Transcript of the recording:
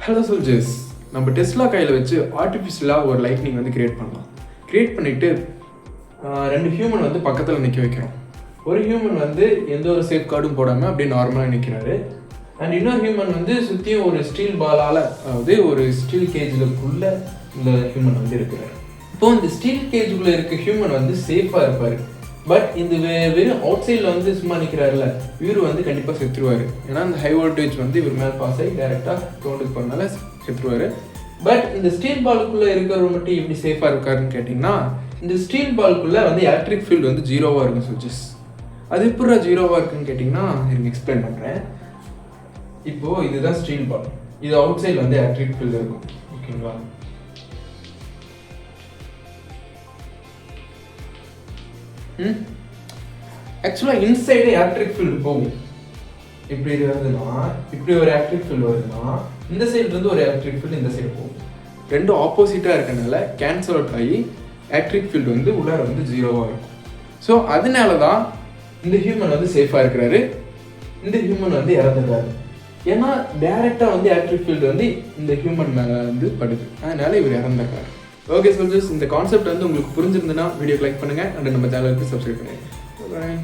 Hello soldiers, நம்ம Tesla கையில் வச்சு ஆர்டிஃபிஷியலாக ஒரு லைட்னிங் வந்து கிரியேட் பண்ணலாம். கிரியேட் பண்ணிவிட்டு 2 ஹியூமன் வந்து பக்கத்தில் நிற்க வைக்கிறோம். ஒரு ஹியூமன் வந்து எந்த ஒரு சேஃப் கார்டும் போடாமல் அப்படியே நார்மலாக நிற்கிறாரு. அண்ட் இன்னொரு ஹியூமன் வந்து சுற்றியும் ஒரு ஸ்டீல் பாலால், அதாவது ஒரு ஸ்டீல் கேஜுக்குள்ளே இந்த ஹியூமன் வந்து இருக்கிறார். இப்போது இந்த ஸ்டீல் கேஜுக்குள்ளே இருக்க ஹியூமன் வந்து சேஃபாக இருப்பார். பட் இந்த வெறும் அவுட் சைடில் வந்து சும்மா நிற்கிறாருல, இவர் வந்து கண்டிப்பாக செத்துருவார். ஏன்னா இந்த ஹை வோல்டேஜ் வந்து இவர் மேலே பாஸ் ஆகி டேரெக்டாக கிரவுண்டுக்கு போகிறனால செத்துருவார். பட் இந்த ஸ்டீல் பாலுக்குள்ளே இருக்கிறவர் மட்டும் எப்படி சேஃபாக இருக்காருன்னு கேட்டிங்கன்னா, இந்த ஸ்டீல் பாலுக்குள்ளே வந்து எலக்ட்ரிக் ஃபீல்டு வந்து 0வாக இருக்கும் சுவிச்சஸ். அது எப்படி 0வாக இருக்குன்னு கேட்டிங்கன்னா எனக்கு எக்ஸ்பிளைன் பண்ணுறேன். இப்போது இதுதான் ஸ்டீல் பால், இது அவுட் சைடில் வந்து எலக்ட்ரிக் ஃபீல்டு இருக்கும். ஓகேங்களா? ஆக்சுவலாக இன்சைடு எலக்ட்ரிக் ஃபீல்டு போகும். இப்படி வருதுன்னா, இப்படி ஒரு எலக்ட்ரிக் ஃபீல்டு வருதுன்னா இந்த சைட்லேருந்து ஒரு எலக்ட்ரிக் ஃபீல்டு இந்த சைடு போகும். ரெண்டும் ஆப்போசிட்டாக இருக்கனால கேன்சல் அவுட் ஆகி எலக்ட்ரிக் ஃபீல்டு வந்து உள்ளார வந்து 0வாக இருக்கும். ஸோ அதனால தான் இந்த ஹியூமன் வந்து சேஃபாக இருக்கிறாரு, இந்த ஹியூமன் வந்து இறந்துடுறாரு. ஏன்னா டேரெக்டாக வந்து எலக்ட்ரிக் ஃபீல்டு வந்து இந்த ஹியூமன் மேலே வந்து படுது, அதனால இவர் இறந்துடுறாரு. ஓகே சோல்ஜர்ஸ், இந்த கான்செப்ட் வந்து உங்களுக்கு புரிஞ்சிருந்ததுன்னா வீடியோக்கு லைக் பண்ணுங்கள் அண்ட் நம்ம சேனலுக்கு சப்ஸ்கிரைப் பண்ணுங்கள்.